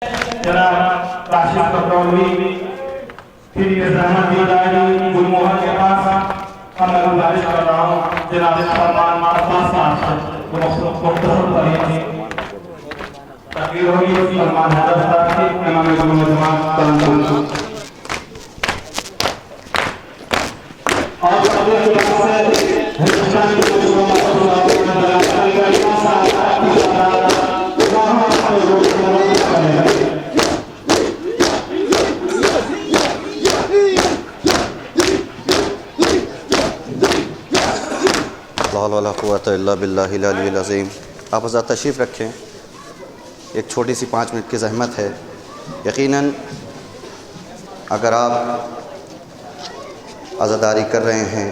जनाब काशिफ कटौली फिर रहमत दीदारी गुलमोहर के पास मैं गुजारिश कर रहा हूँ जनाब फरमान अब्बास साहब को मुख्तसर तरीके तकरीर होगी फरमान हैदर साहब की इमाम जमात कलम और सभी के पास हिंदुस्तान के ला कुव्वता इल्ला बिल्लाहिल अलिय्यिल अज़ीम। आप हज़रात तशरीफ़ रखें। एक छोटी सी 5 मिनट की ज़हमत है। यकीनन अगर आप आज़ादारी कर रहे हैं,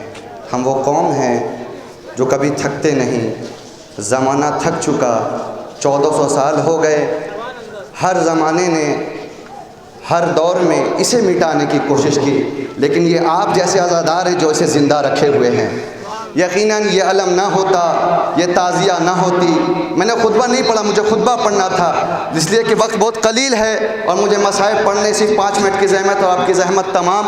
हम वो कौम हैं जो कभी थकते नहीं। ज़माना थक चुका, 1400 साल हो गए। हर ज़माने ने हर दौर में इसे मिटाने की कोशिश की, लेकिन ये आप जैसे आज़ादार हैं जो इसे ज़िंदा रखे हुए हैं। यकीनन ये अलम ना होता, ये ताज़िया ना होती। मैंने खुतबा नहीं पढ़ा, मुझे खुतबा पढ़ना था, इसलिए कि वक्त बहुत कलील है और मुझे मसाइब पढ़ने सिर्फ 5 मिनट की ज़हमत और आपकी ज़हमत तमाम।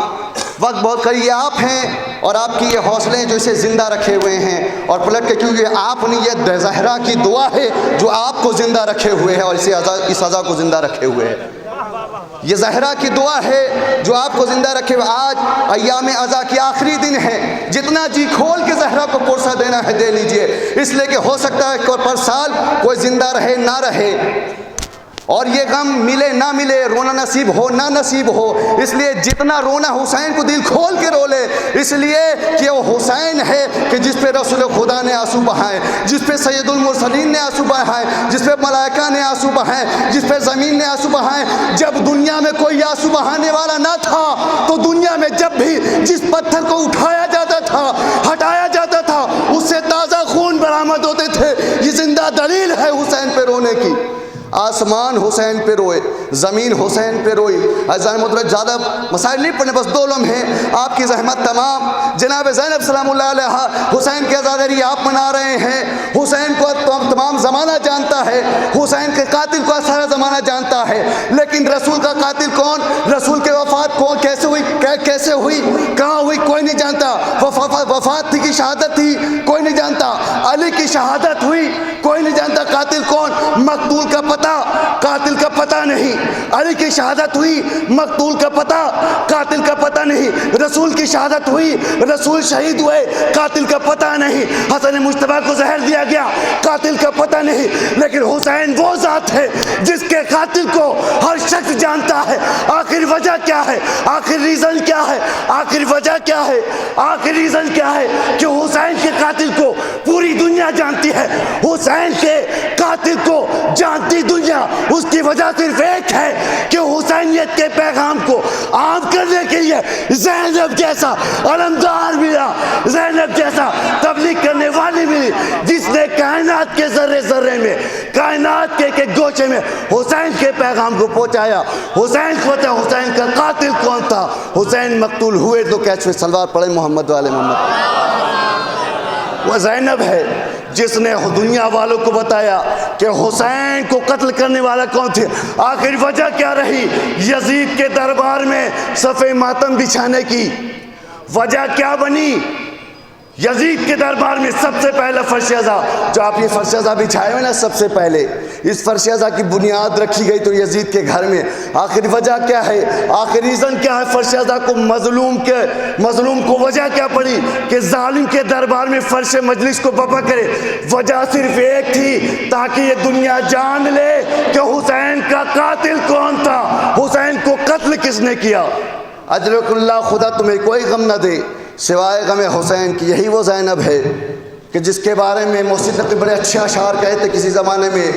वक्त बहुत करीब, ये आप हैं और आपकी ये हौसले जो इसे ज़िंदा रखे हुए हैं। और पलट के क्योंकि आप नहीं, ये ज़हरा की दुआ है जो आपको ज़िंदा रखे हुए है और इस अज़ा को ज़िंदा रखे हुए है। ये ज़हरा की दुआ है जो आपको ज़िंदा रखे हुए। आज अय्याम अज़ा की आखिरी दिन है, जितना जी खोल के ज़हरा को पुरसा देना है दे लीजिए, इसलिए कि हो सकता है कि पर साल कोई ज़िंदा रहे ना रहे और ये गम मिले ना मिले, रोना नसीब हो ना नसीब हो। इसलिए जितना रोना हुसैन को दिल खोल के रो ले, इसलिए कि वो हुसैन है कि जिस पे रसूल खुदा ने आंसू बहाए, जिस पे सैयदुल मुरसलीन ने आंसू बहाए, जिस पे मलाइका ने आंसू बहाए, जिस पे ज़मीन ने आंसू बहाए। जब दुनिया में कोई आंसू बहाने वाला ना था, तो दुनिया में जब भी जिस पत्थर को उठाया जाता था, हटाया जाता था, उससे ताज़ा खून बरामद होते थे। ये जिंदा दलील है हुसैन पे रोने की। आसमान हुसैन पे रोए, ज़मीन हुसैन पे रोई। मतलब ज़्यादा मसाइल नहीं पढ़ने, बस 2 लम्हे आपकी ज़हमत तमाम। जनाब ज़ैनब सलामुल्लाह अलैहा हुसैन की आज़ादारी आप मना रहे हैं। हुसैन को तमाम ज़माना जानता है, हुसैन के कातिल को सारा ज़माना जानता है, लेकिन रसूल का कातिल कौन, रसूल के वफ़ात कौन, कैसे हुई, कहाँ हुई, कोई नहीं जानता। वफ़ात थी कि शहादत थी, कोई नहीं जानता। अली की शहादत हुई, कोई नहीं जानता। कातिल कौन, मकतूल का पता, कातिल का पता नहीं। अली की शहादत हुई, मकतूल का पता, कातिल का पता नहीं। रसूल की शहादत हुई, रसूल शहीद हुए, कातिल का पता नहीं। हसन मुश्तबा को जहर दिया गया, कातिल का पता नहीं। लेकिन हुसैन वो ज़ात है जिसके कातिल को हर शख्स जानता है। आखिर वजह क्या है, आखिर रीज़न क्या है, आखिर वजह क्या है, आखिर रीज़न क्या है कि हुसैन के कातिल को पूरी दुनिया जानती है। हुसैन के कातिल को जानती दुनिया, उसकी वजह सिर्फ एक है कि हुसैनियत के पैगाम को आम करने के लिए ज़ैनब जैसा अलमदार मिला, ज़ैनब जैसा तबलीग करने वाली मिली, जिसने कायनात के ज़र्रे ज़र्रे में, कायनात के गोशे में हुसैन के पैगाम को पहुँचाया। हुसैन को पता हुसैन का कातिल कौन था। हुसैन मकतूल हुए तो कैसे सलवार पड़े मोहम्मद वाले मोहम्मद। वह ज़ैनब है जिसने दुनिया वालों को बताया कि हुसैन को कत्ल करने वाला कौन थे। आखिर वजह क्या रही यजीद के दरबार में सफ़े मातम बिछाने की, वजह क्या बनी। यजीद के दरबार में सबसे पहला फर्श-ए-अज़ा, जो आप ये फर्श-ए-अज़ा बिछाए हुए ना, सबसे पहले इस फर्श-ए-अज़ा की बुनियाद रखी गई तो यजीद के घर में। आखिर वजह क्या है, आखिर रीज़न क्या है फर्श-ए-अज़ा को मज़लूम को वजह क्या पड़ी कि जालिम के दरबार में फर्श मजलिस को बपा करे। वजह सिर्फ एक थी, ताकि ये दुनिया जान ले कि हुसैन का कातिल कौन था, हुसैन को कत्ल किसने किया। अजरकुल्लाह, खुदा तुम्हें कोई गम न दे सिवाय गम हुसैन की। यही वो ज़ैनब है कि जिसके बारे में मोहसिन नक़वी बड़े अच्छे अशार कहते किसी ज़माने में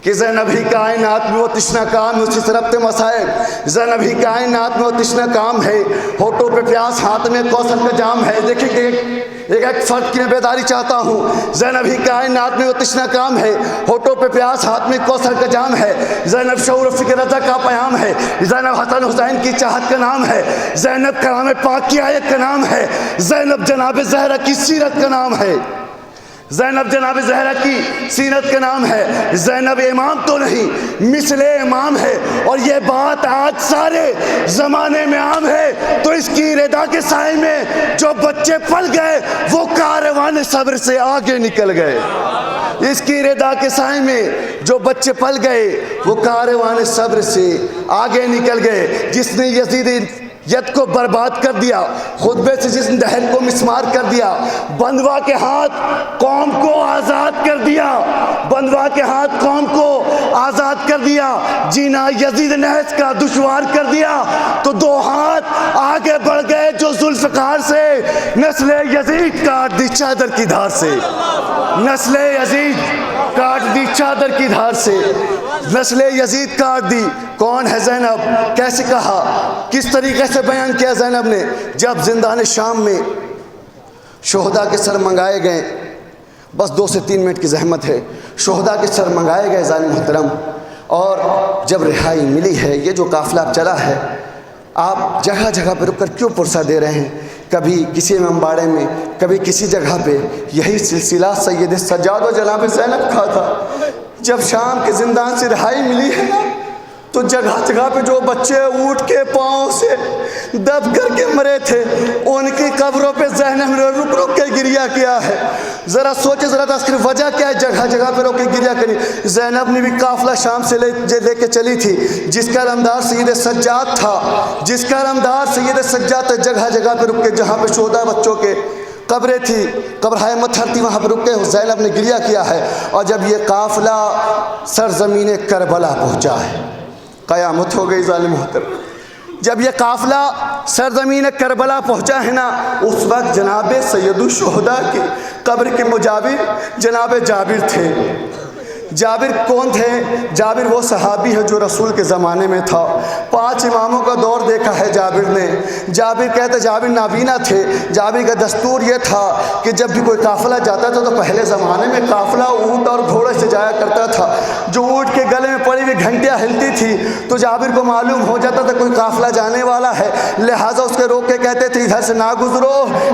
कि ज़ैनब ही कायनात में वो तिश्ना काम, उसकी सरबत मसाइब। ज़ैनब ही कायनात में वो तिश्ना काम है, होठों पे प्यास, हाथ में कौसर का जाम है। देखिए एक फ़र्द की मैं बेदारी चाहता हूँ। ज़ैनब ही कायनात में वो तिश्ना काम है, होठों पे प्यास, हाथ में कौसर का जाम है। ज़ैनब शऊर फ़िक्र रज़ा का प्याम है। ज़ैनब हसन हुसैन की चाहत का नाम है। ज़ैनब कलाम पाक की आयत का नाम है। ज़ैनब जनाब ज़हरा की सीरत का नाम है। زینب جناب زہرا کی سیرت کا نام ہے. زینب امام تو نہیں مثل امام ہے, اور یہ بات آج سارے زمانے میں عام ہے. تو اس کی رضا کے سائے میں جو بچے پل گئے وہ کاروان صبر سے آگے نکل گئے. اس کی رضا کے سائے میں جو بچے پل گئے وہ کاروان صبر سے آگے نکل گئے. جس نے یزید کو برباد کر دیا, خطبے سے جس نے دہن کو مسمار کر دیا, بندوا کے ہاتھ قوم کو آزاد کر دیا, بندوا کے ہاتھ قوم کو آزاد کر دیا, جینا یزید نحس کا دشوار کر دیا, تو دو ہاتھ آگے بڑھ گئے جو ذوالفقار سے نسل یزید کاٹ دی چادر کی دھار سے. نسل یزید کاٹ دی چادر کی دھار سے, نسل یزید کاٹ دی. کون ہے زینب؟ کیسے کہا, کس طریقے سے بیان کیا زینب نے؟ جب زندان شام میں شہداء کے سر منگائے گئے, بس 2 سے 3 منٹ کی زحمت ہے, شہداء کے سر منگائے گئے ظالم محترم, اور جب رہائی ملی ہے, یہ جو قافلہ چلا ہے, آپ جگہ جگہ پہ رک کر کیوں پرسہ دے رہے ہیں؟ کبھی کسی امباڑے میں, کبھی کسی جگہ پہ. یہی سلسلہ سید سجاد و جناب زینب کا تھا. جب شام کے زندان سے رہائی ملی ہے نا, تو جگہ جگہ پہ جو بچے اونٹ کے پاؤں سے دب کر کے مرے تھے, ان کی قبروں پہ زینب نے رک رک کے گریہ کیا ہے. ذرا سوچے, ذرا اس کی وجہ کیا ہے جگہ جگہ پہ رک کے گریہ کری؟ زینب نے بھی قافلہ شام سے لے کے چلی تھی, جس کا علمدار سید سجاد تھا, جس کا علمدار سید سجاد تھا. جگہ جگہ پہ رک کے جہاں پہ شہداء بچوں کے قبریں تھی, قبرہائے مطہر تھی, وہاں پہ رک کے زینب نے گریہ کیا ہے. اور جب یہ قافلہ سرزمین کربلا پہنچا ہے, قیامت ہو گئی ظالم محترم. جب یہ قافلہ سرزمین کربلا پہنچا ہے نا, اس وقت جناب سید الشہداء کی قبر کے مجاور جناب جابر تھے. جابر کون تھے؟ جابر وہ صحابی ہے جو رسول کے زمانے میں تھا. 5 اماموں کا دور دیکھا ہے جابر نے. جابر کہتے جابر نابینا تھے. جابر کا دستور یہ تھا کہ جب بھی کوئی قافلہ جاتا تھا تو پہلے زمانے میں قافلہ اونٹ اور گھوڑے سے جایا کرتا تھا. جو اونٹ کے گلے میں پڑی ہوئی گھنٹیاں ہلتی تھی تو جابر کو معلوم ہو جاتا تھا کوئی قافلہ جانے والا ہے, لہٰذا اس کے روک کے کہتے تھے ادھر سے نہ گزرو,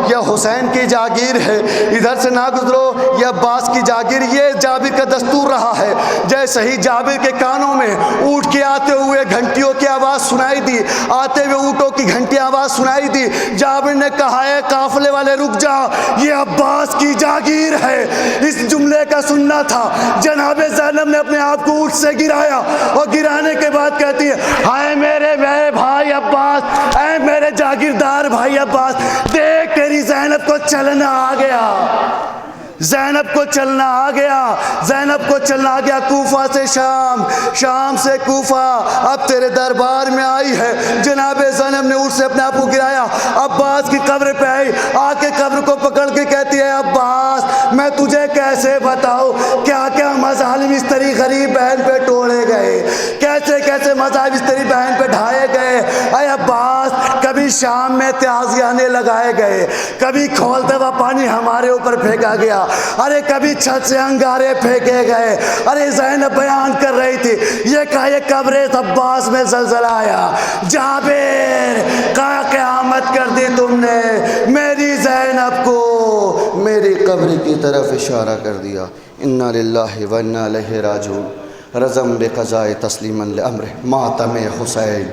یہ حسین کی جاگیر ہے, ادھر سے نہ گزرو, یہ عباس کی جاگیر. یہ جابر کا دستور رہا ہے. جیسے ہی جابر کے کانوں میں اونٹ کے آتے ہوئے گھنٹیوں کی آواز سنائی دی, آتے ہوئے اونٹوں کی گھنٹی آواز سنائی دی, جابر نے کہا ہے قافلے والے رک جا, یہ عباس کی جاگیر ہے. اس جملے کا سننا تھا. جناب زینب نے اپنے آپ کو اونٹ سے گرایا, اور گرانے کے بعد کہتی ہے ہائے میرے بھائی عباس, اے میرے جاگیردار بھائی عباس, دیکھ تیری زینب کو چلنا آ گیا, زینب کو چلنا آ گیا, زینب کو چلنا آ گیا. کوفہ سے شام, شام سے کوفہ, اب تیرے دربار میں آئی ہے. جناب زینب نے اونٹ سے اپنے آپ کو گرایا, عباس کی قبر پہ آئی, آ کے قبر کو پکڑ کے کہتی ہے عباس میں تجھے کیسے بتاؤں کیا کیا مظالم اس طریق غریب بہن پہ ٹوڑے گئے, کیسے کیسے مذاہب اس طریق بہن پہ ڈھائے گئے. اے عباس, کبھی شام میں تعزیانے لگائے گئے, کبھی کھولتا ہوا پانی ہمارے اوپر پھینکا گیا, ارے کبھی چھت سے انگارے پھینکے گئے. ارے زینب بیان کر رہی تھی, یہ کہا یہ قبر عباس میں زلزلہ آیا, جابر کہا قیامت کر دی تم نے, میری زینب کو میری قبر کی طرف اشارہ کر دیا. انا للہ و انا الیہ راجعون. رزم بقضاء تسلیما لامرہ ماتم حسین.